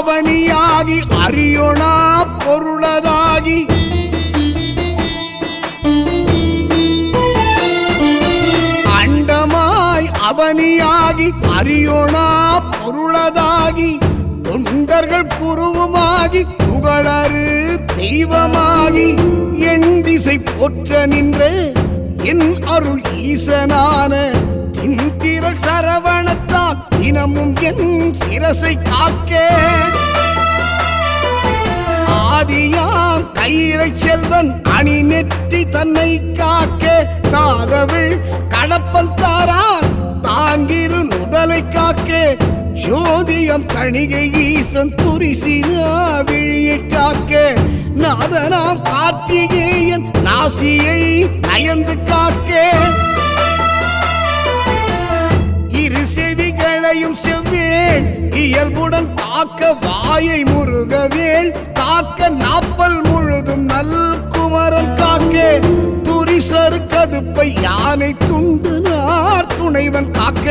அவனியாகி அறியோனா பொருளதாகி அண்டமாய் அவனியாகி அறியோனா பொருளதாகி தொண்டர்கள் புருவமாகி புகழறு தெய்வமாகி என் திசை போற்ற நின்ற என் அருள் ஈசனான தின்திரள் சரவணத்தால் தினமும் என் சிரசை காக்க ஆதியாம் கையிலை செல்வன் அணி நெற்றி தன்னை காக்க சாதவிழ் கடப்பன் தாரான் தாங்கிரு நுதலை காக்க ஜோதியம் தணிகை ஈசன் துரிசினா விழியை காக்க நாதனாம் கார்த்திகேயன் நாசியை நயந்து காக்க இரு செவிகளையும் செவ்வேள் இயல்புடன் காக்க வாயை முருகவேள் காக்க நாப்பல் முழுதும் நல் குமரன் காக்க துரிசரு கதுப்பை யானை துண்டுனார் துணைவன் காக்க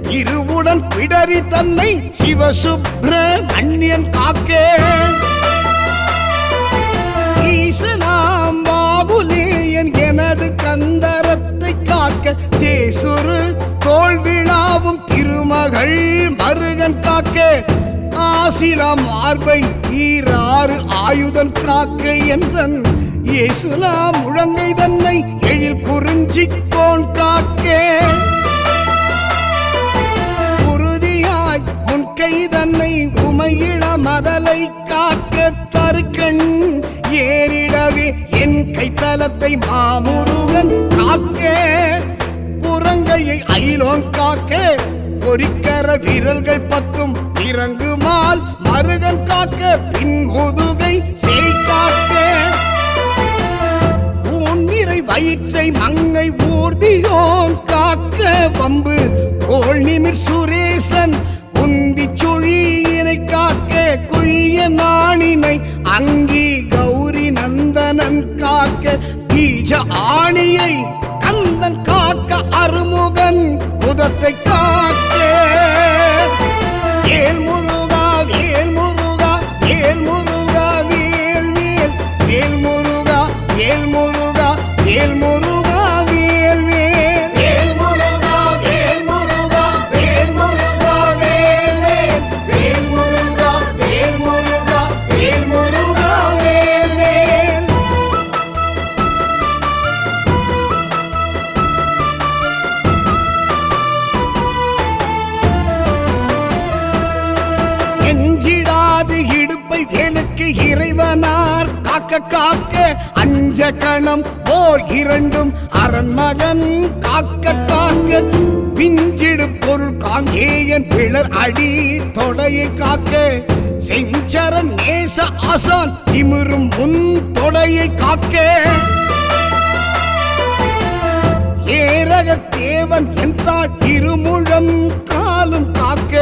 திருவுடன் பிடரி தன்னை சிவசுப்ரமணியன் காக்க ஈசனாம் பாபுலேயன் எனது கந்தரத்தை காக்க தேசுரு தோல் விழாவும் திருமகள் மருகன் காக்க ஆசிலா மார்பை ஈராறு ஆயுதன் காக்க என்றன் இயேசுலா முழங்கை தன்னை எழில் குறிஞ்சிக்கோன் காக்க உறுதியாய் முன்கை தன்னை உமையிள மதலை காக்க தருக்கண் ஏறிடவே என் கைத்தலத்தை மாமுருகன் காக்க புறங்கையை அயிலோன் காக்க பொறிக்கர விரல்கள் பத்தும் இறங்குமால் மருகன் காக்க பின் முதுகை செய் காக்க ஊன்னிறை வயிற்றை மங்கை ஊர்தியோன் காக்க வம்பு தோள் நிமிர் சுரேசன் உந்தி சுழியினை காக்க குய்ய நாணினை அங்கி கௌரி நந்தனன் காக்க பீஜ ஆணியை கந்தன் காக்க அருமுகன் புதத்தை காக்க வேல் முருகா வேல் முருகா வேல் முருகா வேல் வேல் வேல் முருகா வேல் முருகா வேல் முருகா வேல் வேல் வேல் முருகா வேல் முருகா வேல் முருகா வேல் வேல் வேல் முருகா வேல் முருகா வேல் முருகா வேல் வேல் எஞ்சிடாது இடுப்பை எனக்கு இறைவனார் காக்க காக்க அஞ்ச கணம் போர் இரண்டும் அரண்மகன் காக்க காக்க விஞ்சிடு பொருள் காங்கேயன் பிளர் அடி தொடையை காக்க செஞ்சரன் நேச ஆசான் திமிரும் முன் தொடையை காக்க ஏரக தேவன் எந்தாள் இருமுழம் காலும் காக்க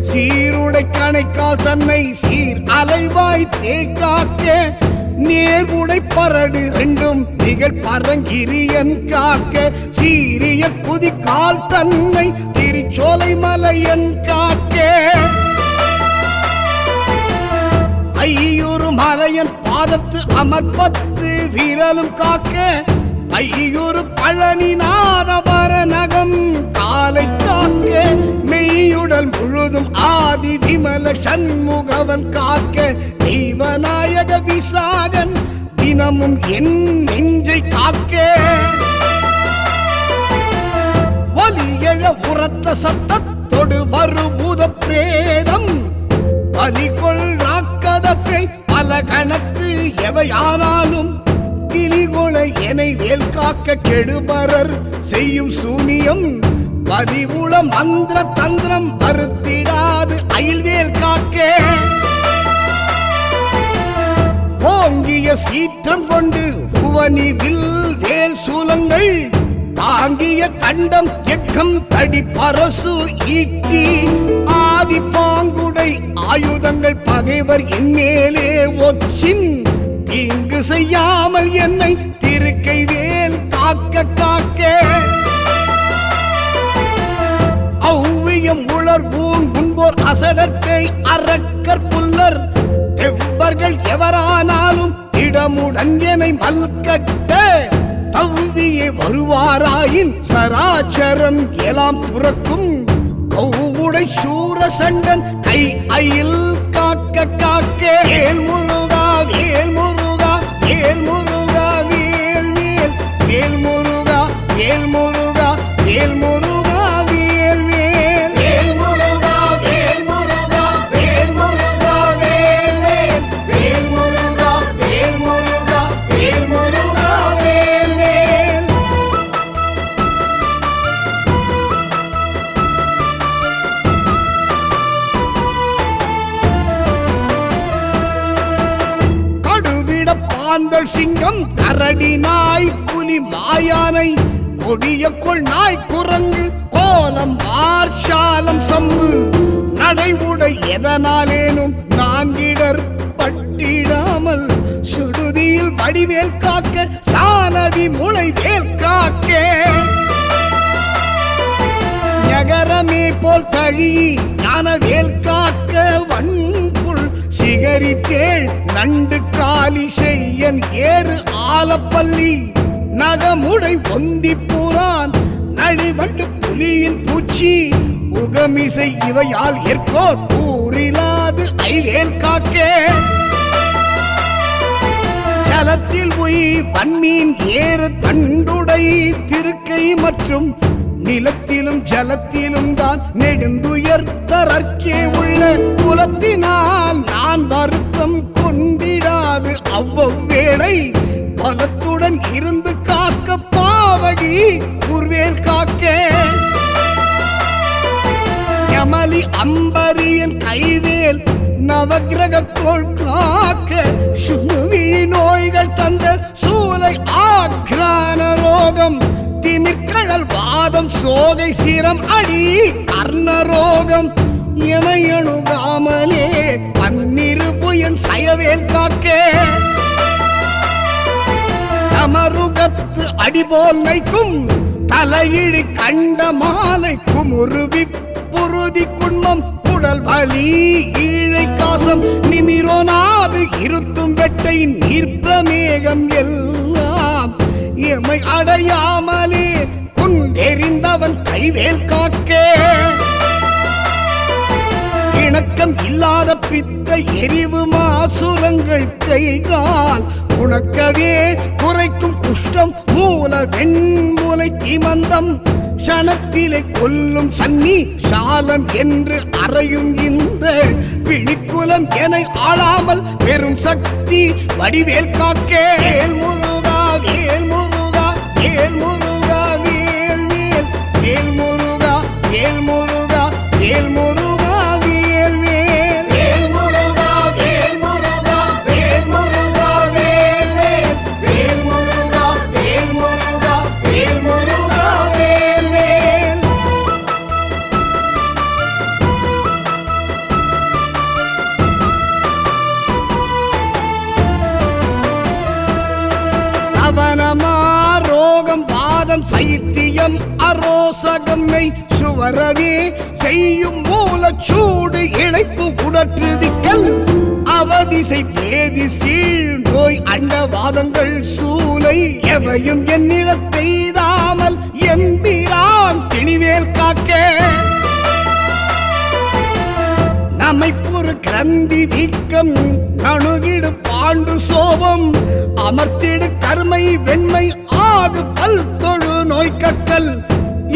சீருடை கணைக்கால் தன்னை சீர் அலைவாய் தேக்காக்க நேர்வுடை பரடு ரெண்டும் நிகழ் பரங்கிரியன் காக்க சீரிய புதிக்கால் தன்னை திருச்சோலை மலையன் காக்க ஐயூறு மலையன் பாதத்து அமர்பத்து வீரலும் காக்க ஐயூறு பழனி நாதவர நகம் காலை காக்க மெய்யுடல் முழுதும் ஆதி விமல சண்முகவன் காக்க தெய்வநாயக விசாகன் தினமும் என் நெஞ்சை காக்க வலியழ உரத்த சத்தத்தொடு வருபூத பிரேதம் பலிகொள் ராக்கதத்தை பல கணத்து எவையானாலும் கிளிகொள எனை வேல் காக்க கெடுபரர் செய்யும் சூனியம் வலிவுள மந்திர தந்திரம் வருத்திடாது அயில்வேல் காக்க ஓங்கிய சீற்றம் கொண்டு புவனி வில் வேல் சூலங்கள் தாங்கிய கண்டம் எக்கம் தடி பரசு ஈட்டி ஆதி பாங்குடை ஆயுதங்கள் பகைவர் என்மேலே ஒச்சின் தீங்கு செய்யாமல் என்னை திருக்கை வேல் காக்க காக்க ஔவியம் உளர் பூன் முன்போர் அசடற்கை அரக்கற் புல்ல எவரானாலும் இடமுடன் என்னை மல்கட்ட தவ்வியே வருவாராயின் சராச்சரம் எல்லாம் புறக்கும் கௌவுடை சூர சண்டன் கை அயில் காக்க காக்க வேல் முருகா வேல் முருகா வேல் முருகா வேல் வேல் வேல் முருகா வேல் முருகா வேல் முருகா வேல் வேல் வேல் முருகா வேல் முருகா வேல் முருகா வேல் வேல் வேல் முருகா வேல் முருகா வேல் முருகா வேல் வேல். கடுவிட பாந்தள் சிங்கம் கரடி நாய் புலி மாயானை கொடிய கொள் நாய் குரங்கு கோலம் மார்ஷாலம் சம்பு நடைவுடை எதனாலேனும் நான்கிடர் பட்டிடாமல் சுடுதியில் வடிவேல் காக்க சானவி முளை வேல் காக்க நகரமே போல் கழி ஞான வேல் காக்க வன்புள் சிகரித்தேள் நண்டு காலி செய்யன் ஏறு ஆலப்பள்ளி நகமுடை ஒந்தி பூரான் நளிவண்டு புலியின் பூச்சி உகமிசை இவையால் ஏற்கோர் ஊரிலாது ஐவேல் காக்கே ஜலத்தில் உய் வன்மீன் ஏறு தண்டுடை திருக்கை மற்றும் நிலத்திலும் ஜலத்திலும் தான் நெடுந்துயர்த்தரற்கே உள்ள குலத்தினால் நான் வருத்தம் கொண்டிடாது அவ்வவேளை பலத்துடன் இருந்து காக்க பாவகி குர்வேல் காக்க யமலி அம்பரியன் கைவேல் நவகிரக கோள் காக்க சுவிழி நோய்கள் தந்த சூலை ஆக்ரான ரோகம் திமிர்கழல் வாதம் சோகை சிரம் அடி கர்ணரோகம் எமையணுகாமலே பன்னிரு புயன் சயவேல் காக்கே அமருகத்து அடிபோல் நைக்கும் தலையிழி கண்ட மாலை குமுருவி புருதி குண்மம் குடல் வலி ஈழை காசம் நிமிரோனாது இருத்தும் வெட்டை நீர்ப்பிரமேகம் எல்லாம் எமை அடையாமலே குண்டெறிந்தவன் கைவேல் காக்கே இணக்கம் இல்லாத பித்த எரிவு மாசுரங்கள் கைகால் உனக்கவே குறைக்கும் குஷ்டம் மூல வெண்மூலை தீமந்தம் க்ஷணத்திலே கொல்லும் சன்னி சாலம் என்று அறையும் இந்த பிணிக்குலம் என ஆளாமல் பெரும் சக்தி வடிவேல் காக்கே வேல் முருகா வேல் முருகா வேல் முருகா வேல் வேல் வேல் முருகா வேல் முருகா வேல் முருகா வேல் வேல் வேல் முருகா வேல் முருகா வேல் முருகா வேல் வேல் வேல் முருகா வேல் முருகா வேல் முருகா வேல் வேல். அவனமா ரோகம் வாதம் சைத்தியம் அரோசகம்மை சுவரவே செய்யும் மூலச்சூடு இழைப்பு உடற்றுவிக்கல் அவதிசை பேதி சீழ் நோய் அண்டவாதங்கள் சூலை எவையும் என்னிடத்தெய்தாமல் எம்பிரான் திணிவேல் காக்கே நமைப்புறு கிரந்தி வீக்கம் நணுகிடு பாண்டு சோபம் அமர்த்திடு கருமை வெண்மை ஆகு பல் தொழு நோய் கக்கல்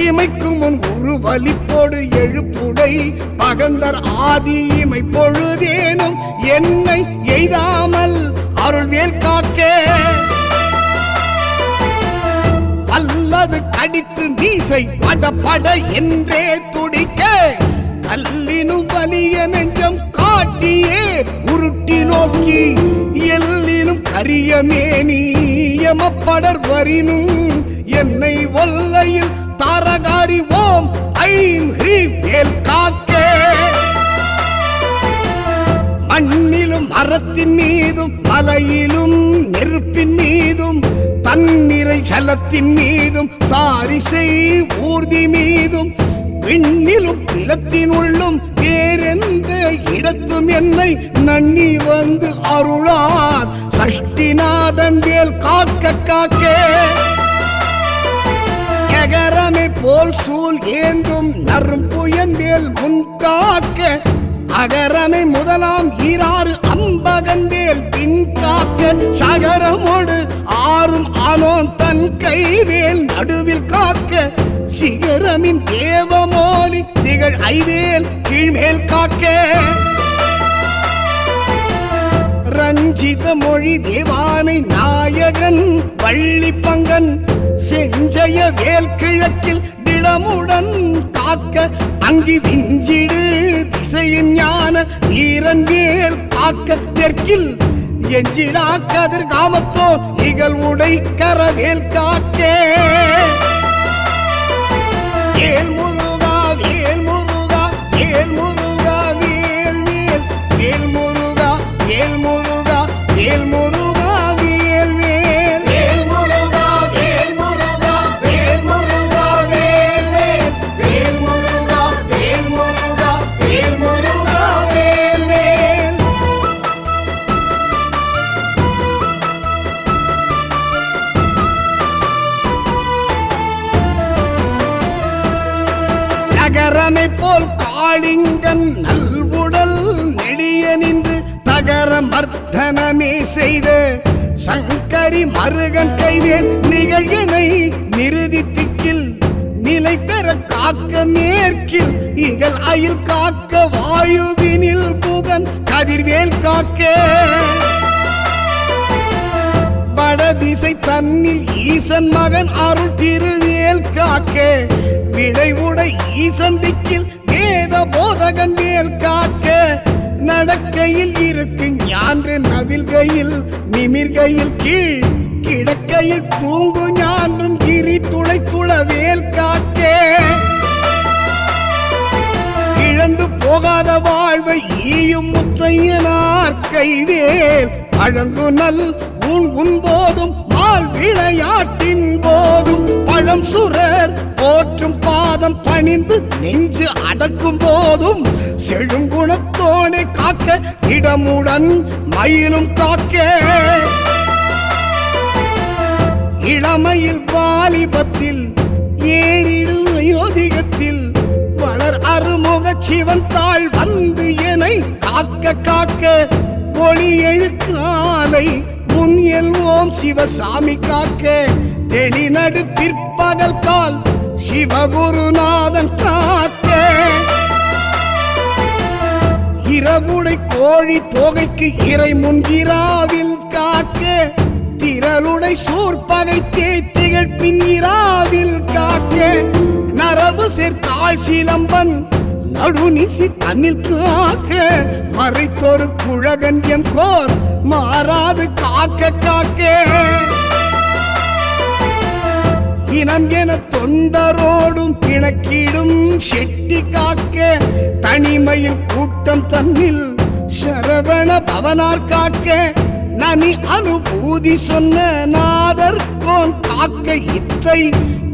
இமைக்கும் முன் ஒரு வலிப்போடு எழுப்புடை பகந்தர் ஆதி இமை பொழுதேனும் என்னை எய்தாமல் அருள்வேல் காக்கே அல்லது கடித்து மீசை பட பட என்றே துடிக்க கல்லினும் வலிய நெஞ்சம் காட்டியே உருட்டி நோக்கி எல்லினும் கரிய மேனி எமப்படர் வரினும் என்னை ஒல்லையில் தாரகாரி ஓம் ஐம் ஹ்ரீம் வேல் காக்கே மண்ணிலும் மரத்தின் மீதும் மலையிலும் நெருப்பின் மீதும் தன்னிறை ஜலத்தின் மீதும் சாரிசை ஊர்தி மீதும் விண்ணிலும் நிலத்தினுள்ளும் வேறெந்த இடத்தும் என்னை நன்னி வந்து அருளார் சஷ்டிநாதன் வேல் காக்க காக்க. எகரமை போல் சூல் ஏந்தும் நறும்புயன் வேல் முன் காக்க. அகரமை முதலாம் ஈராறு அம்பகன் வேல் பின் காக்க. சகரமோடு ஆறும் ஆனோன் தன் கைவேல் நடுவில் காக்க. சிகரமின் தேவமோனி திகழ் ஐவேல் கீழ்மேல் காக்க. ரஞ்சித மொழி தேவானை நாயகன் வள்ளி பங்கன் செஞ்சய வேல் கிழக்கில் திடமுடன் காக்க. அங்கி விஞ்சிடு திசையின் ஞான வீரன் வேல் காக்க. தெற்கில் எஞ்சிடா கதிர் காமத்தோ இகழ் உடை கரவேல் காக்க. வேல் முருகா வேல் முருகா வேல் முருகா வேல் வேல் வேல் முருகா வேல் முருகா வேல் முருகா வேல் வேல் வேல் முருகா வேல் முருகா வேல் முருகா வேல் வேல் வேல் முருகா வேல் முருகா வேல் முருகா வேல் வேல். நகரமை போல் காளிங்கன் நல்வுடல் நெடிய நின்று தகர மர்த்தனமே செய்த சங்கரி மருகன் கைவேல் நிகழ்வினை நிறுதி திக்கில் நிலை பெற காக்க. மேற்கில் இகழ் அயில் காக்க. வாயுவினில் புகன் கதிர்வேல் காக்க. வடதிசை தன்னில் ஈசன் மகன் அருள் திருவேல் காக்க. விடை உடை ஈசன் திக்கில் வேத போதகன் வேல் காக்க. நடக்கையில் இருக்கு ஞான்று நவில்கையில் நிமிர்கையில் கீழ் கிடக்கையில் தூங்கு ஞான்றும் கிரி துளை துள வேல் காக்க. இழந்து போகாத வாழ்வை ஈயும் முத்தையனார் கைவேல் பழங்கு நல் உண்போதும் மால் விளையாட்டின் போதும் பழம் சுரர் போற்றும் பாதம் பணிந்து நெஞ்சு அடக்கும் போதும் செழுங்குணத்தோனை காக்க. இடமுடன் மயிலும் காக்க. இளமையில் வாலிபத்தில் ஏறிடும் அயோதிகத்தில் வளர் அருமுக சிவன் தாழ் வந்து எனை காக்க காக்க. ஒளி எழுக்காலை முன் எல்வோம் சிவசாமி காக்க. தெளிநடு பிற்பகல் கால் சிவகுருநாதன் காக்க. இரவுடை கோழி தொகைக்கு இறை முன்கிராவில் காக்க. திரளுடை சூர்பகை தேத்திகள் பின்னிராவில் காக்க. நரபு சேர்த்தாள் சிலம்பன் நடுநிசி தன்னில் காக்க. மறைத்தொரு குழகன் எம் கோர் மாறாது காக்க காக்க. இனம் என தொண்டரோடும் பிணக்கிடும் செட்டி காக்க. தனிமையில் கூட்டம் தன்னில் சரவண பவனார் காக்க. நனி அனுபூதி சொன்ன நாதர் கோன் காக்க. இத்தை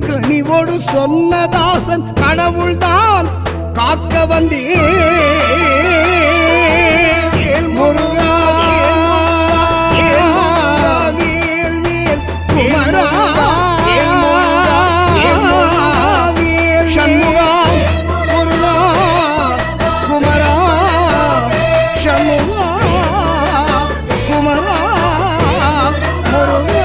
கனிவோடு சொன்னதாசன் கடவுள்தான் காக்க வந்தே. வேல் முருகா வேல் வேல் குமரா வேல் சண்முகா முருகா குமரா சண்முகா குமரா முருகா.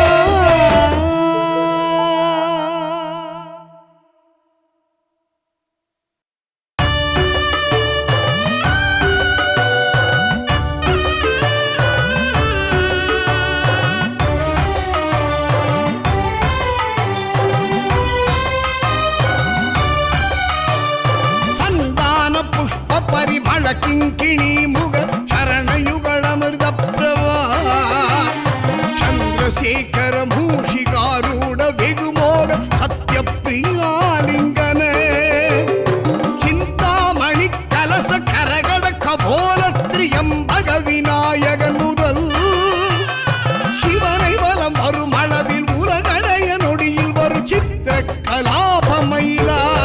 கிங்கிணி முக சரணயுகளமிருத பிரவா சந்திரசேகர மூஷிகாரூட வெகுமோக சத்ய பிரியாலிங்கன சிந்தாமணி கலச கரகட கபோல திரியம்பக விநாயகன் முதல் சிவனை வலம் வரும் அளவில் உலகடைய நொடியில் வரும் சித்திர கலாபமயிலாம்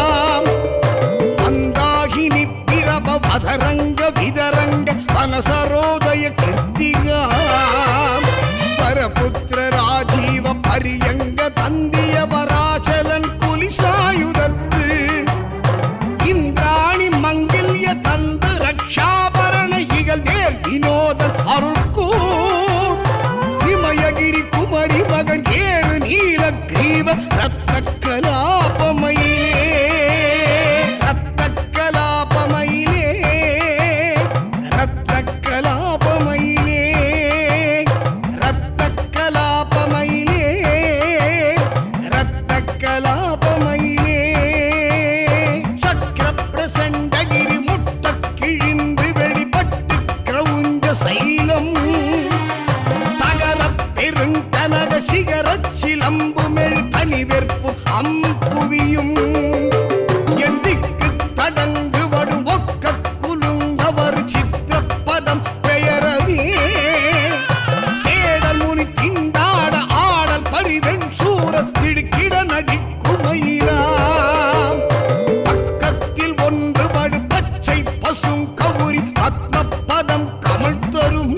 ரத்த கலாபமயிலே ரத்த கலாபமயிலே ரத்த கலாபமயிலே ரத்த கலாபமயிலே ரத்த கலாபமயிலே சக்கர பிரசண்டகிரி முட்ட கிழிந்து வெளிப்பட்டு கிரவுஞ்ச சைலம் தகர பெருங்கனக சிகர சிலம்புமெழு தனிவெற்பும் அம்புவியும் எந்திக்கு தடங்கு வடும் ஒக்க குலுங்கவர் சித்திரப்பதம் பெயரவே சேடல் முனி திண்டாட ஆடல் பரிவெண் சூரத் திடுக்கிட நடிக்குமயிலாம் பக்கத்தில் ஒன்றுபடு பச்சை பசும் கவுரி பத்மபதம் கமல் தரும்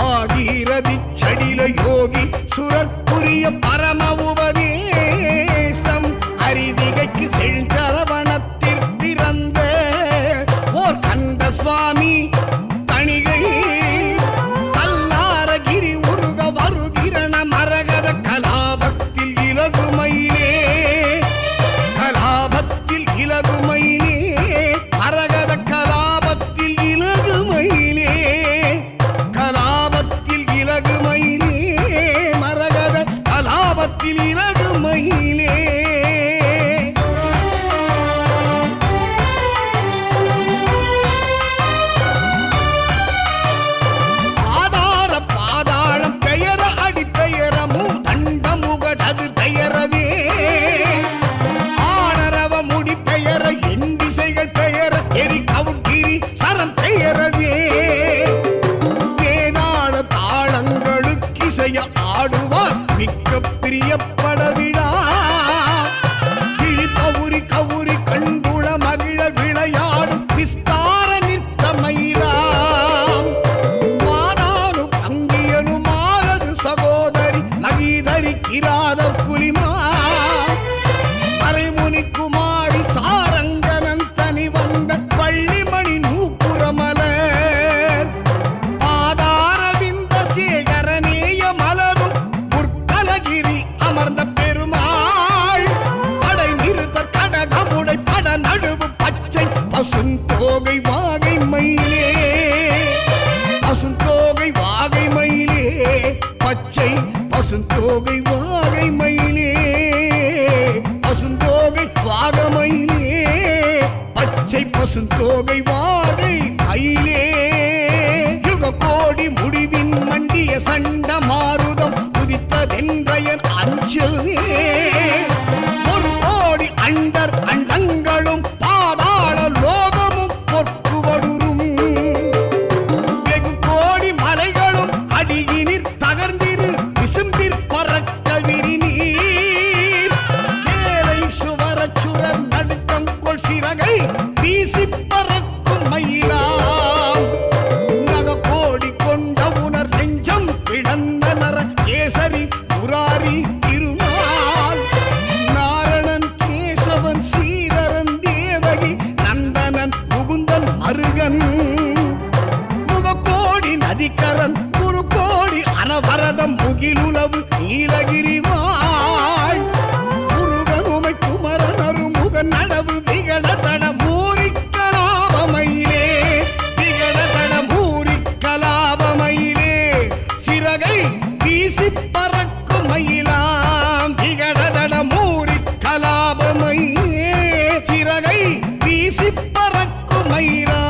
ஆகீரதி சடில யோகி சுரற்புரிய பரம உபதேசம் அறிவிகைக்கு செழுஞ்சரவணத்தில் பிறந்த ஓர் கண்ட சுவாமி தணிகை கல்லாரகிரி உருக வருகிரண மரகத கலாபத்தில் இலகுமயிலே கலாபத்தில் இலகுமயிலே மரகத கலாபத்தில் இலகுமயிலே கலாபத்தில் இலகுமயிலே மரகத கலாபத்தில் இலகுமயிலே ஆதார பாதாளம் பெயர அடி பெயரமு தண்ட முகடது பெயரவே ஆணரவ முடி பெயர எண்டிசைகள் பெயர எரி கவுட்கிரி சரம் பெயரவே வேதாள தாளங்களுக்கிசைய ஆடுவார் மிக்க பிரியப்படவிடா கிழிப்பவுரி கவுரி கண்டுள மகிழ விளையாடும் விஸ்தார நிற்கமயிலாம் மாதானு பங்கியனு மாலது சகோதரி மகீதரி கிராத புலிமா மறைமுனி குமாரி சாரங்கனன் தனி வந்த பள்ளிமணி நூப்புறமலர் பாதாரவிந்த சேகரநேய மலரும் புற்கலகிரி அமர்ந்த பெருமாள் படை நிறுத்த கடகமுடை பட நடுவு பச்சை பசுந்தோகை வாகை மயிலே பசுந்தோகை வாகை மயிலே பச்சை பசுந்தோகை வாகை மயிலே பசுந்தோகை வாகமயிலே பச்சை பசுந்தோகை வாகை மயிலே யுக கோடி முடிவின் மண்டிய சண்ட மாருதம் உதித்ததென்றையன் அஞ்சவே ஒரு கோடி அண்டர் அண்டங்களும் பாதாள லோகமும் பொற்குவடுரும் வெகு கோடி மலைகளும் அடியினிற் தகர்ந்திரு விசும்பிற் பறக்க விரிநீர் மேலை சுவரச் சுரர் நடுக்கம் கொள் சிறகை வீசி பறக்கும் மயிலாம் நக கோடி கொண்ட உணர் நெஞ்சம் பிளந்த நர கேசரி முராரி திருமால் நாரணன் கேசவன் ஸ்ரீதரன் தேவகி நந்தனன் முகுந்தன் மருகன் முகக்கோடி நதிக்கரன் குரு கோடி அனவரதம் முகிலுளவு நீலகிரி வாழ் முருகன் உமை குமரன் அருமுகன் நடவு விகட தட மூரி கலாபமயிலே விகட தட மூரி கலாபமயிலே சிறகை வீசி பறக்கும் மயிலாம் விகட தட மூரி கலாபமயிலே சிறகை வீசி பறக்கும் மயிலாம்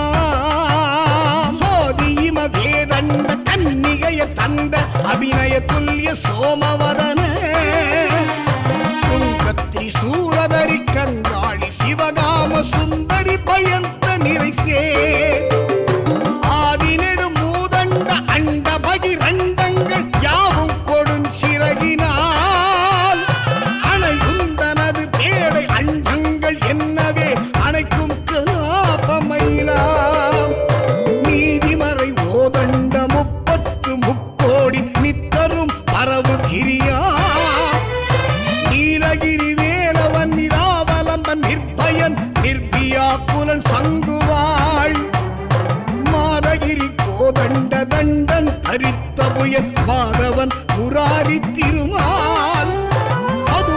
சோதியிம வேதண்ட கன்னிகைய தந்த அபிநய துல்லிய சோமவதன துங்கத்ரி சூரதரி கங்காளி சிவகாம சுந்தரி பயந்த நிறைசே ஆதினெடு மூதண்ட அண்ட பகிரண்டங்கள் யாவும் கொடுஞ்சிறகினால் அணையுந்தனது பேடை அண்டங்கள் என்னவே அணைக்கும் கலாபமயிலாம் நீதிமறை ஓதண்ட 30 முக்கோடி நித்தரும் பரவு கிரியா நீலகிரி வேலவன் நிராவலம்பன் நிர்பயன் நிர்வியாக்குலன் சங்குவாள் மாதகிரி கோதண்ட தண்டன் தரித்த புயன் மாதவன் முராரி திருமால் அது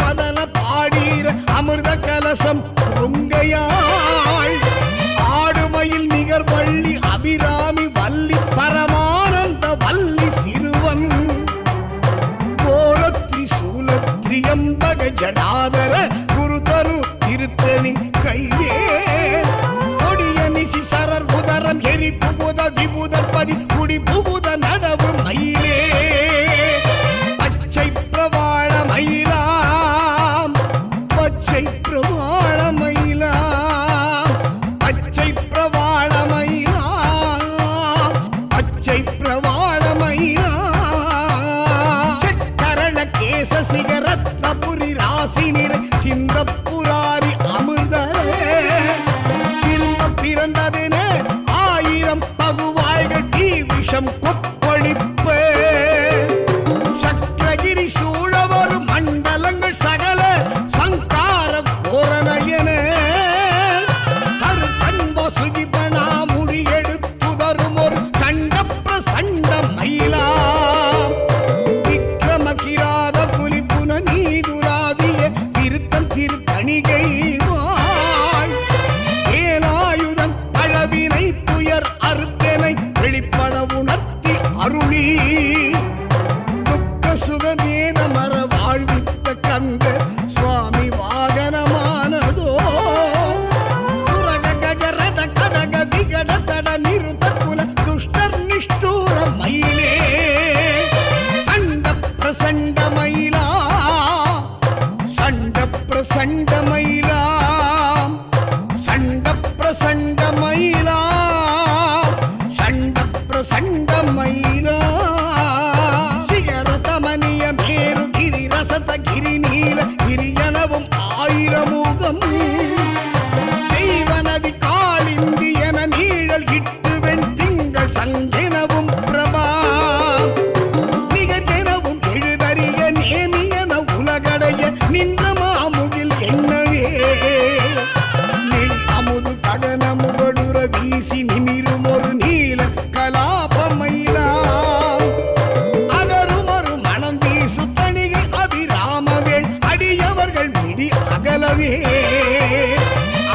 வதன பாடீர அமிர்த கலசம் பொங்கையாள் ஆடுமையில் நிகர் வள்ளி அபிராமி வள்ளி பரமானந்த வள்ளி சிறுவன் கோலத்ரி சூலத்ரியம்பக ஜடாதர குருதரு திருத்தணி கைவே கொடிய நிசி சரர் புதரம் எரி புகுத விபுதர் பதி குடி புகுத நடவு மயிலே பச்சை பிரவாள மயிலாம் பச்சை பிரவாள மயிலாம் பச்சை பிரவாள மயிலாம் பச்சை பிரவாள மயிலாம் கரள கேச சிகரத்னபுரி ராசி நிற சிந்தப்புராரி அமிர்த திரும்ப பிறந்ததென 1000 பகுவாய்கள் தீ விஷம் கொப்பளிப்ப சக்கரகிரி சூழவரும் மண்டலங்கள் சகல சங்கார கோரணையன கருக்கன்ப சுகிபனா முடி எடுத்துதரும் ஒரு சண்ட பிரசண்ட மயிலாம் விக்ரம கிராத புலி புன நீதுராவிய திருத்தன் திருத்தணிகை வாழ் ஏலாயுதன் அழவினை துயர் அறுத்தனை வெளிப்பட உணர்த்தி அருளி துக்க சுகமேத மர வாழ்வித்த கந்த சுவாமி வாகனமானதோ துரக கஜரத கடக விகட தட நிருத குல துஷ்டர் நிஷ்டூர மயிலே சண்ட பிரசண்ட மயிலா சண்ட பிரசண்ட மயிலாம் சண்ட பிரசண்ட மயிலா சண்ட பிரசண்ட மயிலா சிகரதமனிய மேரு கிரி ரசத கிரி நீல கிரியனவும் 1000 முகம் தெய்வநதி காளிந்தி என நீழல் இட்டு வெண் திங்கள் சங்கெனவும் பிரபா நிகர் எனவும் எழுதறிய நேமியன உலகடைய நின்ற மாமுகில் என்னவே நெல் அமுது ககன முகடுர வீசி நிமிரும் ஒரு நீல கலாபமயிலாம் அகருமரு மனம் வீசு தணிகை அபிராமவேள் அடியவர்கள் மிடி அகலவே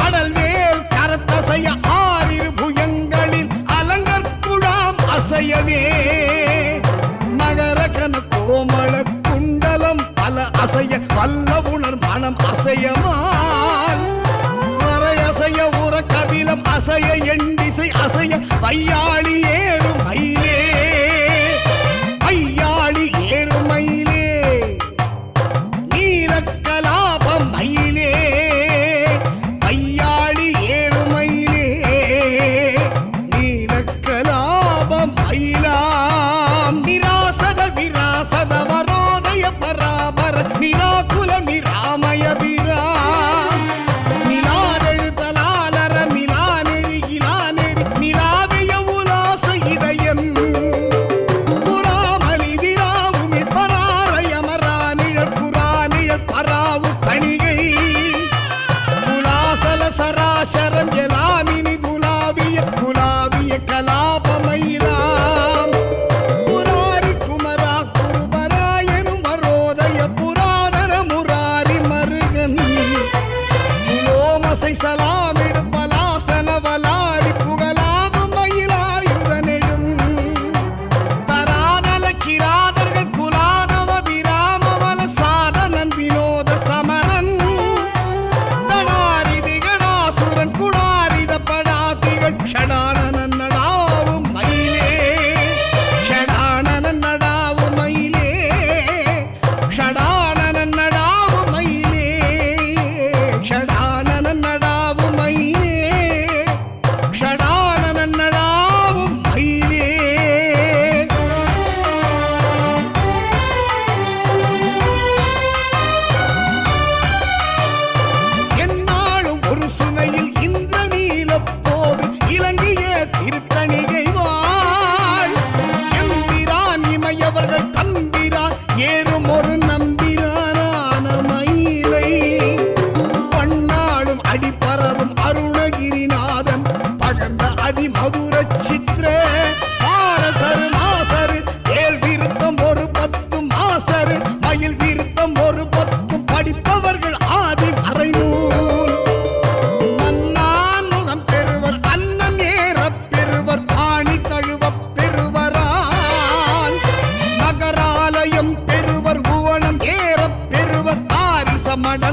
அடல்வேல் கரத்தசைய 6 புயங்களில் அலங்கற்குழாம் அசையவே மகரகன கோமள குண்டலம் பல அசைய வல்ல உணர் மனம் அசையமால் அசைய உற கபிலம் அசைய எண்டிசை அசைய வையாளி ஏறும் மயிலே வையாளி ஏறும் மயிலே நீலக்கலாபம் மயிலே வையாளி ஏறும் மயிலே நீலக்கலாபம் மயிலாம் நிராசத விராசத வரோதய பராபர நிராகுல நிராமய விராம் நிலாதெழுதலாலர மிலானெறி இலானெறி நிலாவிய உலாச இதயம் புறாமலி விராவுமிழ் பராரயமரானிழற் புறானிழற் பராவு தணிகை குலாசல சராசரம் எலாமினி துலாவிய குலாவிய கலாபமயிலாம் புராரி குமரா குருபராயனும் வரோதய புராதன முராரி மருகன் புலோமசை சலாமிடு பலாசன வலாரி புகழாகும் மயிலாயுதனெழும் தராதல கிராதர்கள் குலாதவ விராமவல சாதனன் வினோத சமரன் தடாரி விகடாசுரன் குடாரித படாதிகள் ஷடானனன் நடாவும் மயிலே ஷடானனன் நடாவும் மயிலே ஷடானனன் நடாவும் மயிலே ஷடானனன் நடாவும் மயிலே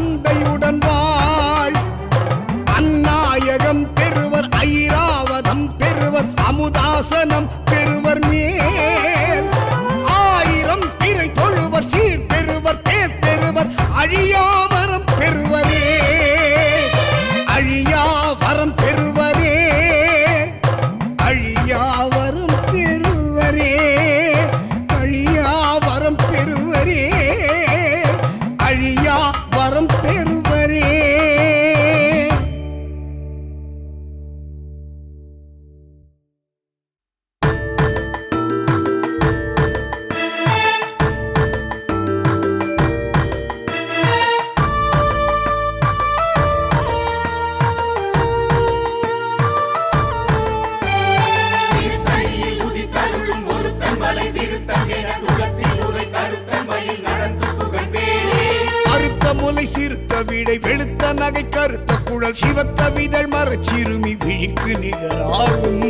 தந்தையுடன் வாழ். அந்நாயகம் பெறுவர் ஐராவதம் பெறுவர் அமுதாசனம் பெறுவர் மேல். ஆயிரம் திரை தொழுவர் சீர் பெறுவர் பேர் பெறுவர் அழியாவரம் பெறுவரே. அழியாவரம் பெறுவரே. அழியாவரம் பெறுவரே. அழியாவரம் பெறுவரே. அழியாவரம் பெறுவரே. முலை சிறுத்த விடை வெளுத்த நகை கருத்த குழல் சிவத்த விதழ் மரச்சிறுமி விழிக்கு நிகராகும்.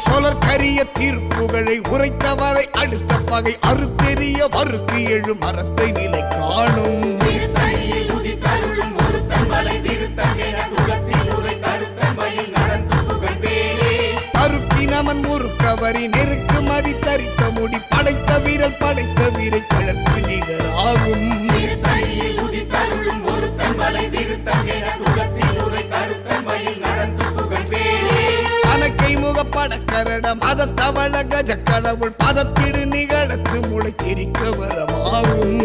சொலற்கரிய தீர்ப்புகளை உரைத்தவரை அடுத்த பகை அறுத்தெறிய வருக்கு எழு மரத்தை நிலை காணும். தருக்கினமன் முறுக்கவரி நெருக்கு மதி தரித்த முடி படைத்த வீரல் படைத்த வீரை கழற்கு நிகராகும். கணக்கை முகப்பட கரட மத தவள கஜ கடவுள் பதத்திடு நிகழத்து முளை திரிக்க வரமாகும்.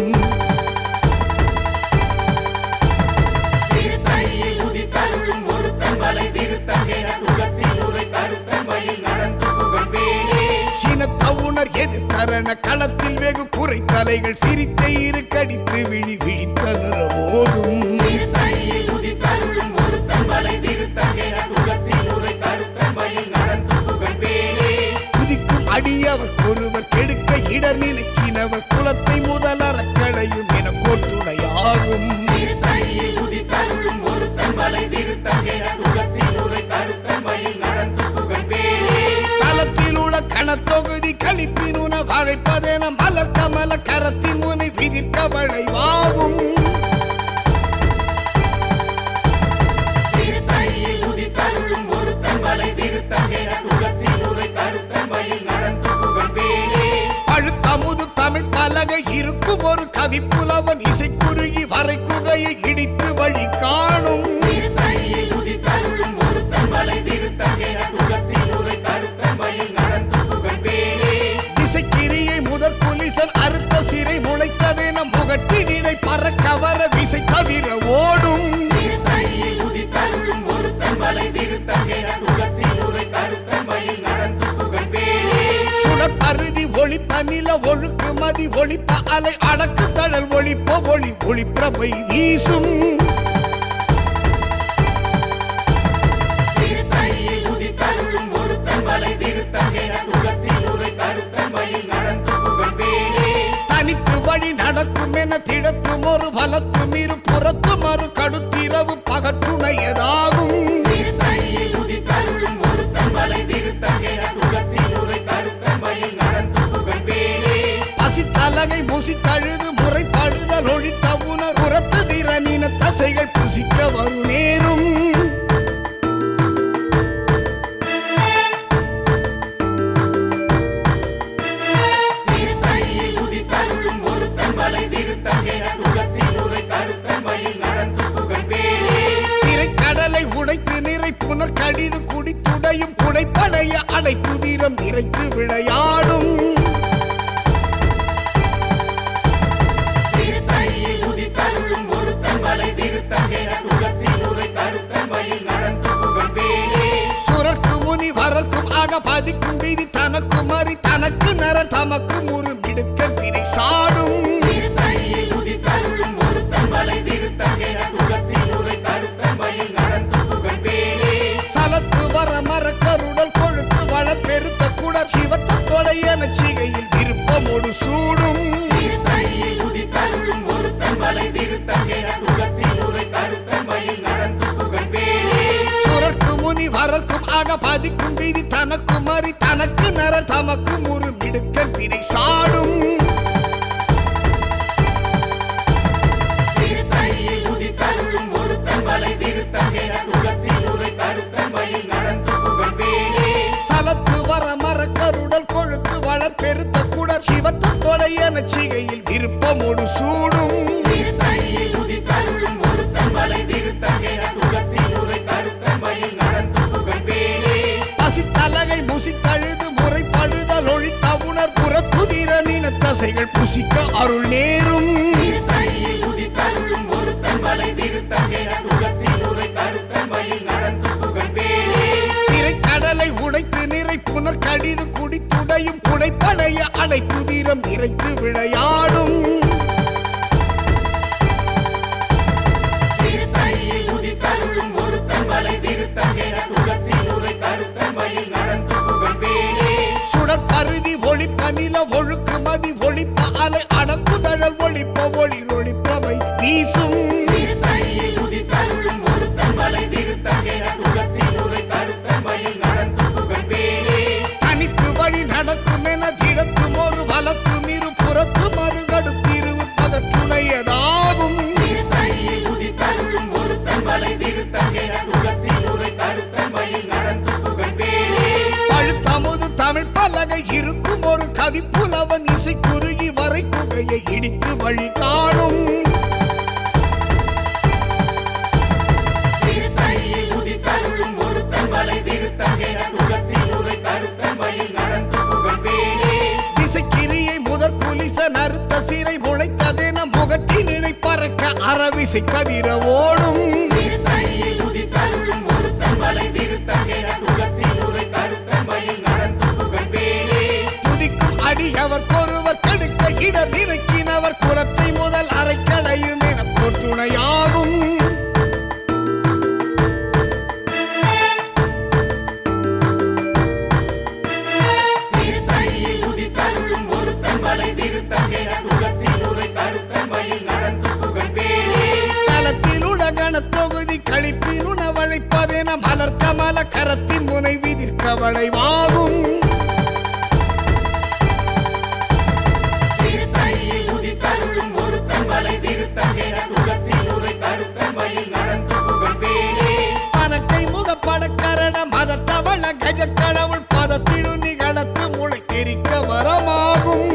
சினத்தவுணர் எதிர்த்தரண களத்தில் வெகு குறை தலைகள் சிரித்த இரு கடித்து விழி விழித்தளர போதும். குதிக்கும் அடியவர் ஒருவர் கெடுக்க இடர் நினைக்கினவர் குலத்தை முதலற களையும் என கோட்டுடையாகும். தலத்தில் உள்ள கணத்தொகுதி கழிப்பினுன வழைப்பதென மலர் கமல கரத்தின் முனை விதிர்க்க வளைவாகும். பழுத்தமுது தமிழ் பலகை இருக்கும் ஒரு கவி புலவன் இசை குறுகி வரை குகையை இடித்து வழி காணும். திசைக்கிரியை முதற் புலிசன் அறுத்த சிறை முளைத்ததென முகட்டினை பறக்கவர விசை தவிர ஓடும். சுடற்பருதி ஒளிப்ப நில ஒழுக்கு மதி ஒளிப்ப அலை அடக்கு தழல் ஒளிப்ப ஒளி ஒளிப்பிரபை வீசும். தனித்து வழி நடக்கும் என திடத்தும் ஒரு வலத்தும் இரு புறத்து மறு கடுத்திரவு பகற்றுணையதாகும். பசித்தலகை முசித்தழுது முறைப்படுதல் ஒழித்த உணர் உரத்து திறனின தசைகள் புசிக்க வரும் நேரும். திரைக்கடலை உடைத்து நிறை புனர் கடிது குடித்துடையும் புடைப்படைய அடைத்து வீரம் நிறைத்து விளையாடும். சுரர்க்கு முனி வரர்க்கும் ஆக பதிக்கும் விதி தனக்கு மறி தனக்கு நரர் தமக்கு முறு மிடுக்க திரை சாடும். சலத்து வர மரக்கருடல் கொழுத்து வள பெருத்த குடர் சிவத்த கொடையன சிகையில் விருப்பமோடு சூடும். சுரர்க்கு முனி முனி வரக்கும் ஆக பதிக்கும் விதி தனக்கு மறி தனக்கு நர தமக்கு முறு மிடுக்கன் வினை சாடும் சலத்து வர மர கருடல் கொழுத்து வளர் பெருத்த குடர் சிவத்து தொடையன சிகையில் விருப்பமோடு சூடும் பசித்தலகை முசித்தழுது முறை பழுதல் ஒழித்த உணர் புறத்துதிர நின தசைகள் புசிக்க அருள் நேரும் திரைக்கடலை உடைத்து நிறை புனர் கடிது குடித்துடையும் புடைப்படைய அடைப்பு வீரம் நிறைத்து விளையாடும் சுடற்பருதி ஒளிப்ப நில ஒழுக்கு மதி ஒளிப்ப அலை அடக்குதழல் ஒளிப்ப ஒளி ஒளிப்பவை வீசும் தனித்து வழி நடக்கும் என திடத்தும் ஒரு வலத்தும் இரு புறத்து மறுகடுப்பிரு பதற்றுணையதாகும் பழுத்தமுது தமிழ் பலகை இருக்கும் ஒரு கவி புலவன் இசை குறுகி வரை குகையை இடித்து வழி காணும் திசைக்கிரியை முதற் புலிச நறுத்த சிறை முளைத்ததென முகட்டி நினை பறக்க அறவிசை கதிர ஓடும் துதிக்கும் அடி அவர் பொறுவர் கடுக்க இடர் நினைக்கினவர் குலத்தை முதல் அரைக்களையும் என போற்றுணையாகும் தலத்தில் உலகண தொகுதி கழிப்பில் உணவழைப்பதென மலர் கமல கரத்தின் முனை விதிர்க்க வளைவாகும் பனக்கை முகப்பட கரண மதத்தவள கஜ கடவுள் பதத்திடு நிகழத்து முளை தெரிக்க வரமாகும்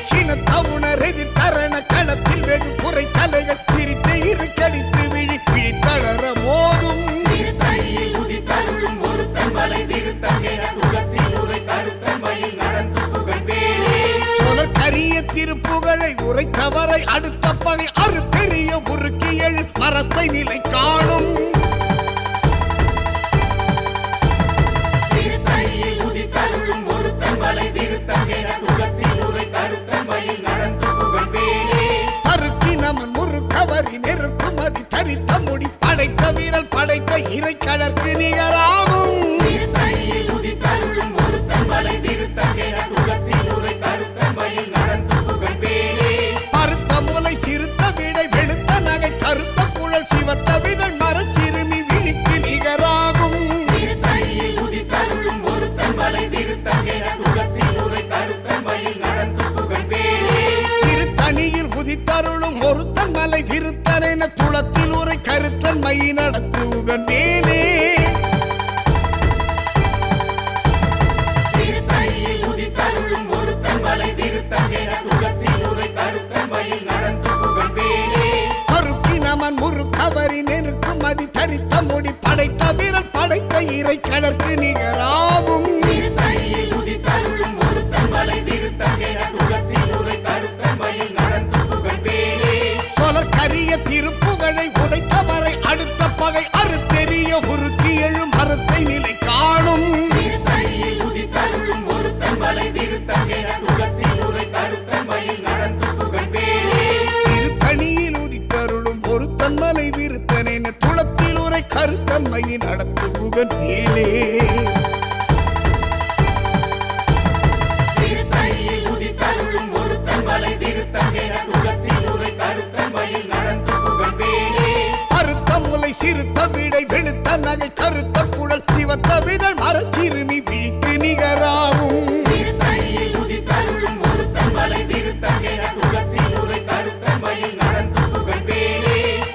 சினத்தவுணர் எதிர் தரண களத்தில் வெகு குறை தலைகள் சிரித்து இரு கடித்து விழி பிழித்தளர மோதும் சொலர் கரிய திருப்புகழை உரைத்தவரை அடுத்த பகை அறு பெரிய உருக்கி எழு மரத்தை நிலை காணும் தருக்கி நமன் முறுக்கவரி நெருக்கும் அதி தரித்த முடி படைத்த வீரல் படைத்த இறை கடற்கு நிகராகும் பருத்த முலை சிறுத்த விடை வெளுத்த நகை கருத்த குழல் சிவத்த விதழ் மரச்சிறுமி விழிக்கு நிகராகும் திருத்தணியில் உதித்தருளும் ஒருத்தன் மலை விருத்தன் என குளத்தில் உரை கருத்தன் மை நடத்து உகந்தேனே கருப்பி நமன் முறுக்கவரி நெருக்கும் மதி தரித்த முடி படைத்த வீரல் படைத்த இறை கடற்கு நிகராகும் சொலர் கரிய திருப்புகழை உரைத்தவரை அடுத்த பகை அறுத்தெறிய உருக்கி எழும் மரத்தை நிலை காணும் திருத்தணியில் உதித்தருளும் ஒரு தன்மலை விருத்தனென துளத்தில் உரை கருத்தன்மையை நடத்து புகன் மேலே திருத்தணியில் உதித்தருளும் ஒரு தன்மலை விருத்தனென துளத்தில் உரை அறுத்த முலை சிறுத்த விடை வெளுத்த நகை கருத்த குழல் சிவத்த விதழ் மரச்சிறுமி விழிக்கு நிகராகும்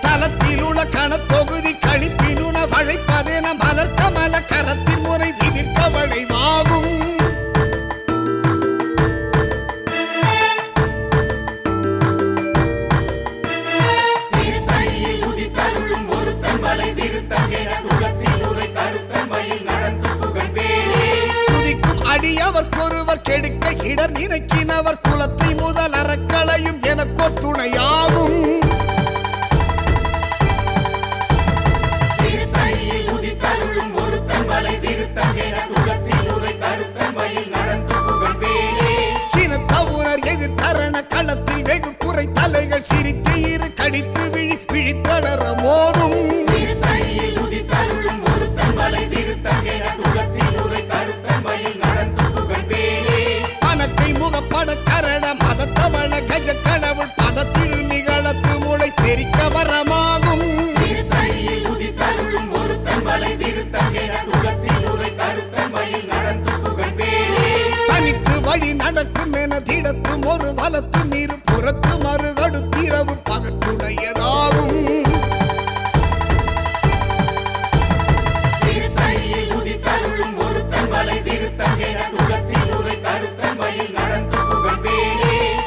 தலத்தில் உள்ள கணத்தொகுதி கணிப்பினுண வழைப்பதென மலர் கமல கரத்தின் முறை விதிர்க்க வளைவாகும் துதிக்கும் அடியவர் ஒருவர் கெடுக்க இடர் நினைக்கினவர் குலத்தை முதல் அறக்களையும் எனக்கோ துணையாகும் சினத்தவுணர் எதிர் தரண களத்தில் வெகு குறை தலைகள் சிரித்து இரு கடித்து விழித்தளர மோதும் பணக்கை முகப்பட கரண மதத்தவள கஜ கடவுள் பதத்தில் நிகழத்து முளை தெரிக்க வரமாகும் தனித்து வழி நடக்கும் என திடத்தும் ஒரு வலத்து நீர் புறத்து மறுகடுத்திரவு பகற்றுடையதாகும்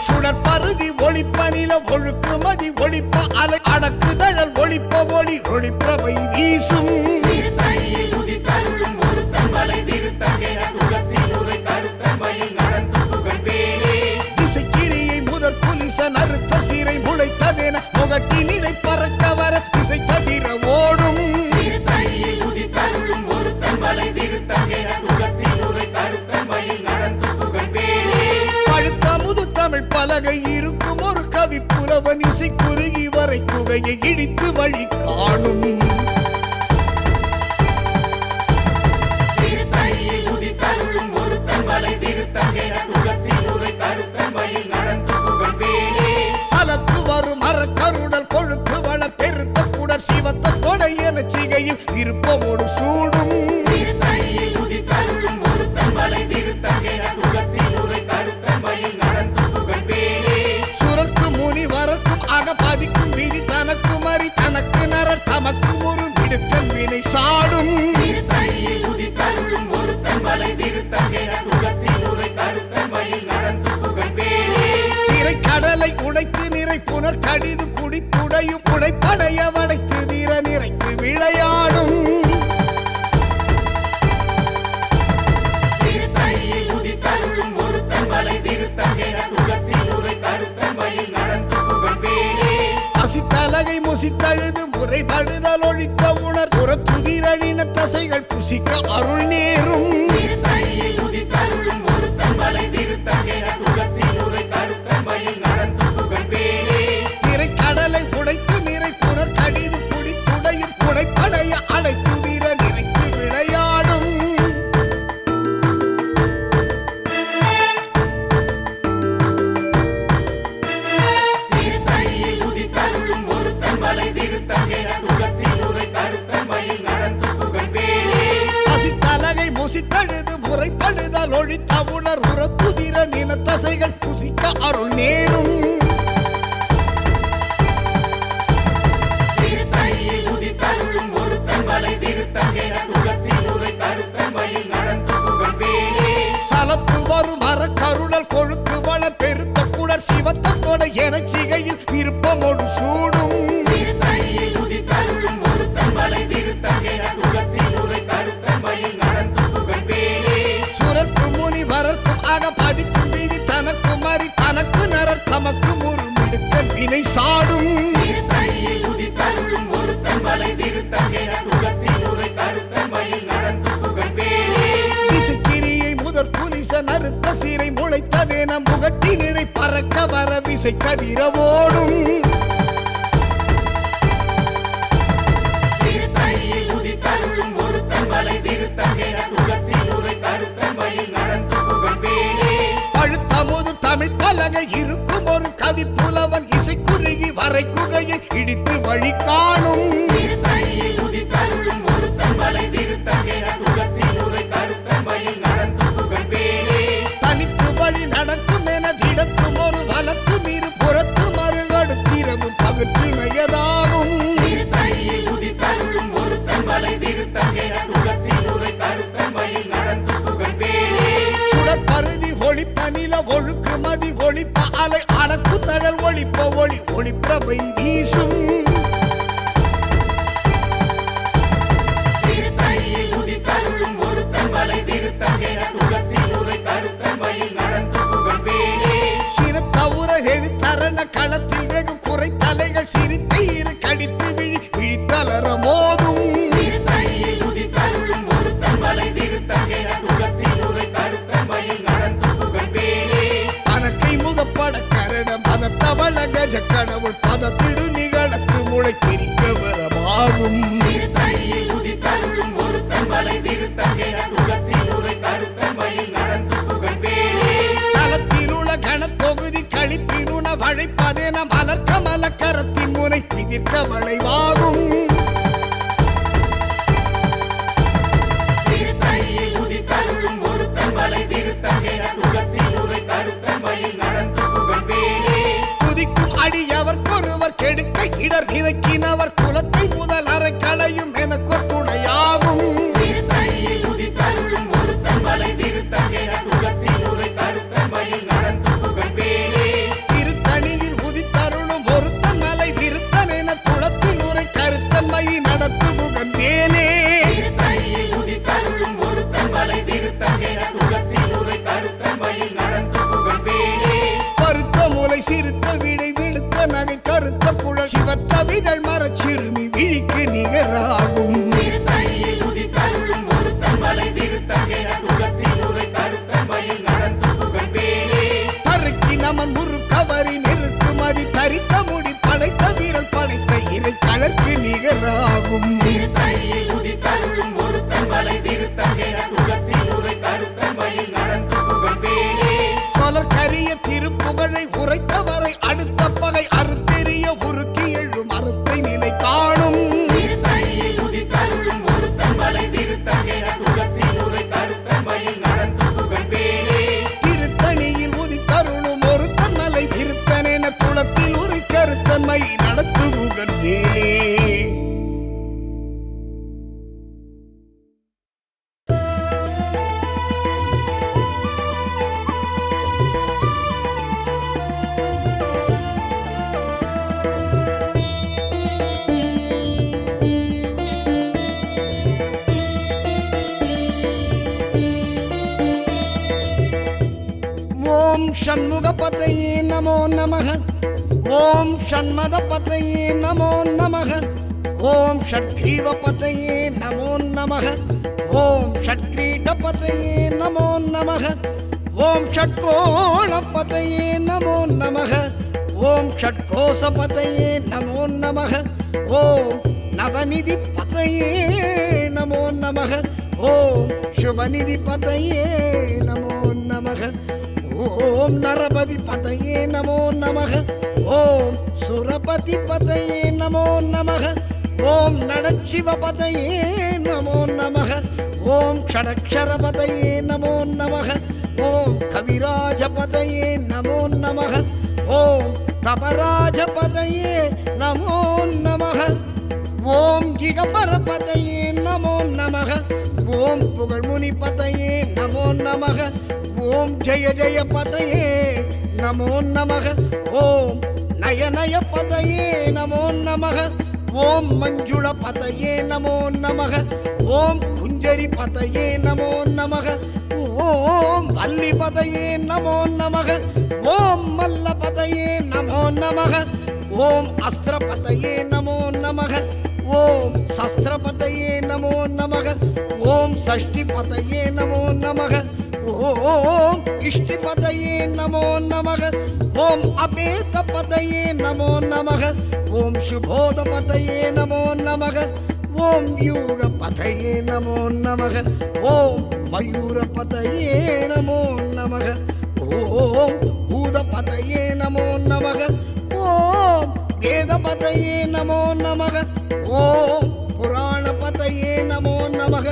சுடற்பருதி ஒளிப்பனில ஒழுக்கு மதி ஒளிப்ப அலை அடக்குதழல் ஒளிப்ப ஒளி ஒளிப்பிரவை வீசும் திசைக்கிரியை முதற் புலிசன் அறுத்த சீரை முளைத்ததென முகட்டி நிலை பறக்க வர திசை ததிர ஓடும் பழுத்த முது தமிழ் பலகை இருக்கும் ஒரு கவி புலவன் இசை குறுகி வரை குகையை இடித்து வழி காணும் சலத்து வரும் அறக்கருடல் கொழுத்து வளர் பெருத்த குடர் சிவத்த கொடை என சிகையில் இருப்பமோடு சூடும் சுரக்கு முனி வரக்கும் அகபதிக்கும் விதி தனக்கும் அறி தனக்கு நரர் தமக்கும் ஒரு மிடுக்கன் வினை சாடும் திரைக்கடலை உடைத்து நிறை புனர் கடிது குடித்துடையும் உடைப்படைய வடைத்து தீர நிறைத்து விளையாடும் பசித்தலகை முசித்தழுது முறைபடுதல் ஒழித்த உணர் புறத்துதிரணின தசைகள் புசிக்க அருள் நேரும் திரைக்கடலை உடைத்து நிறை புனர் கடிது குடித்துடையும் குடைப்படைய அடைத்து வீர நிறைத்து விளையாடும் பசித்தலகை முசித்தழுது முறைப்படுதல் ஒழித்த உணர் உறப்புதிர நின தசைகள் புசிக்க அருள் நேரும் சலத்து வரும் அறக்கருடல் கொழுத்து வள பெருத்த குடர் சிவத்த கொடை என சிகையில் விருப்பமோடு சூடும் சுரக்கு முனி வரக்கும் அகபதிக்கும் விதி தனக்கும் அறி தனக்கு நரர் தமக்கும் ஒரு மிடுக்கன் வினை சாடும் திசைக்கிரியை முதற் புலிசன் அறுத்த சீரை முளைத்ததென முகட்டி நிறை பறக்க வர விசை கதிரவோடும் பழுத்த முது தமிழ் பலகை இருக்கும் ஒரு கவி புலவன் இசை குறுகி வரை குகை பிடித்து வழி காணும் தனித்து வழி நடக்கும் என திடத்தும் ஒரு வலத்தும் இரு புறத்து மறுகடுத்திரவும் பகுற்றுணையதாகும் சுடற்பருதி ஒளிப்ப நில ஒழுக்கு மதி ஒளிப்ப அலை அடக்கு தழல் ஒளிப்ப ஒளி ஒளிப்பிரபை வீசும் சிறுத்தவுர எது தரண களத்தில் வெகு குறை தலைகள் சிரித்து இரு கடித்து விழி விழித்தலர மோதும் பனக்கை முகப்பட கரட மதத்தவள கஜ கடவுள் பதத்திடு நிகழத்து முளை தெரிக்க வரமாகும் தலத்திலுள்ள கணத்தொகுதி கழிப்பினுண வழைப்பதென மலர்க்க மலக்கரத்தின் முறை பிதிர்க்க வளைவாகும் குதிக்கும் அடியவர்க்கொருவர் கெடுக்க இடர் இறக்கினவர் குலத்தை முதல் அறை களையும் எனக்கு துணையாகும் திருத்தணியில் உதித்தருளும் ஒருத்தன் மலை விருத்தன் என குளத்தில் உரை கருத்தன்மை நடத்து முகன் வேலே பருத்த முலை சிறுத்த விடை விழுத்த நகை கருத்த புழல் சிவத்த விதழ் மரச் சிறுமி விழிக்கு நிகராகும் தருக்கி நமன் முறுக்கவரி நெருக்கு மதி தரித்த முடி படைத்த வீரல் படைத்த இறை கழற்கு நிகராகும் சொலர் கரிய திருப்புகழை உரைத்தவரை அடுத்த பகை அறுத்தெறிய உருக்கி எழும் அறுத்தை நிலை காணும் திருத்தணியில் உதித்தருளும் ஒருத்தன் மலை விருத்தன் என குளத்தில் உரை கருத்தன்மை நடத்து முகன் வேலே ஓம் ஷண்முகபதையே நமோ நமः ஓம் ஷண்மதபதையே நமோ நமः ஓம் ஷட்கிரீவபதையே நமோ நமः ஓம் ஷட்கிரீடபதையே நமோ நமः ஓம் ஷட்கோணபதையே நமோ நமः ஓம் ஷட்கோசபதையே நமோ நமः ஓம் நவநிதிபதையே நமோ நமः ஓம் சுபநிதிபதையே நமோ நமः ஓம் நரபதி பதையே நமோ நமः ஓம் சுரபதி பதையே நமோ நமः ஓம் நடச்சிவ பதையே நமோ நமः ஓம் ஷடக்ஷர பதையே நமோ நமः ஓம் கவிராஜ பதையே நமோ நமः ஓம் தபராஜ பதையே நமோ நமः ஓம் கிகபர பதையே நமோ நமः ஓம் புகழ்முனி பதையே நமோ நமः ஓம் ஜெய ஜெய பதையே நமோ நமः ஓம் நயநய பதையே நமோ நமः ஓம் மஞ்சுள பதையே நமோ நமः ஓம் குஞ்சரி பதையே நமோ நமः ஓம் வல்லி பதையே நமோ நமः ஓம் மல்ல பதையே நமோ நமः ஓம் அஸ்திர பதையே நமோ நமः ஓம் சஸ்திர பதையே நமோ நமः ஓம் சஷ்டி பதையே நமோ நமः ஓம் இஷ்டி பதையே நமோ நமः ஓம் அபேத பதையே நமோ நமः ஓம் சுபோத பதையே நமோ நமः ஓம் யூக பதையே நமோ நமः ஓம் மயூர பதையே நமோ நமः ஓம் பூத பதையே நமோ நமः ஓம் வேதபதையே நமோ நமக ஓம் புராணபதையே நமோ நமக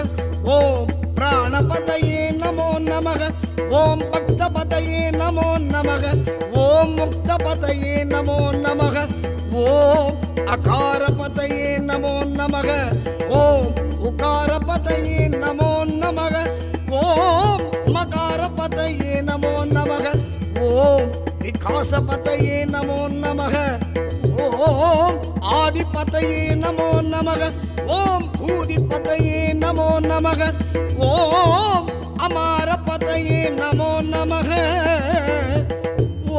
ஓம் பிராணபதையே நமோ நமக ஓம் பக்தபதையே நமோ நமக ஓம் முக்தபதையே நமோ நமக ஓம் அகாரபதையே நமோ நமக ஓம் உகாரபதையே நமோ நமக ஓம் மகாரபதையே நமோ நமக ஓம் விகாசபதையே நமோ நமக ஓம் ஆதிபதையே நமோ நமக ஓம் பூதிபதையே நமோ நமக ஓம் அமாரபதையே நமோ நமக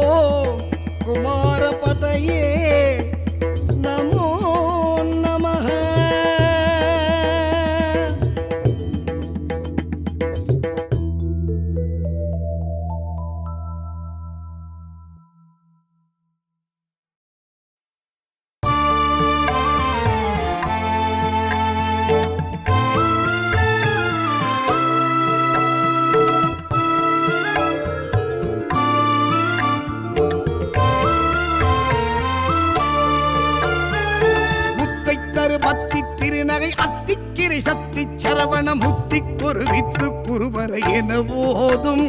ஓம் குமாரபதையே நமோ நமக. பத்தி திருநகை அத்திக்கிரை சக்தி சரவண முத்தி குருவித்து குருவரை என போதும்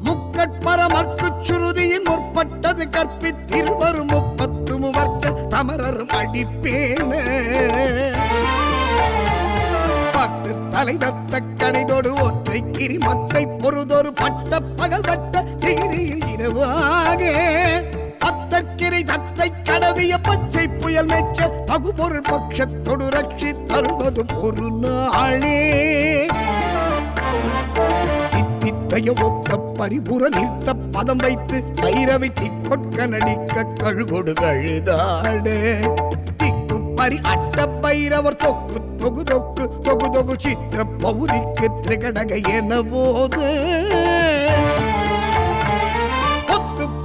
முக்கட்பரமற்கு சுருதியின் முற்பட்டது கற்பித்திருவரும் முப்பத்து முவர்க்க தமரரும் அடிப்பேன பத்து தலை தத்த கணிதோடு ஒற்றை கிரி மத்தை பொருதொரு பட்ட பகல் பட்ட திகிரியில் இரவாக அத்தற்கிரை தத்தை கடவிய பச்சை புயல் மெச்ச பகுபொருள் பட்சத்தொடு ரட்சி தருவதும் ஒரு நாளே தித்தித்தைய ஒத்த பரிபுற நிறுத்த பதம் வைத்து பைரவி திக்கொட்க நடிக்க கழுகொடு கழுதாடு திக்கு பரி அட்ட பைரவர் தொக்கு தொகு தொக்கு தொகு தொகு சித்திர பௌரிக்கு திரிகடக என போது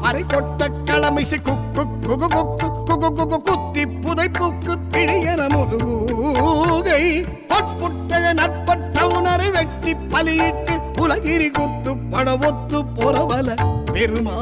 அரை கொட்ட களமிசை குக்கு குகு குக்கு குகு குகு குத்தி புதை புக்கு பிடியன முதுகை பொட்புட்டழ நட்பட்ட உணரை வெட்டி பலியிட்டு உலகிரி குத்து படவொத்து பொறவல பெருமா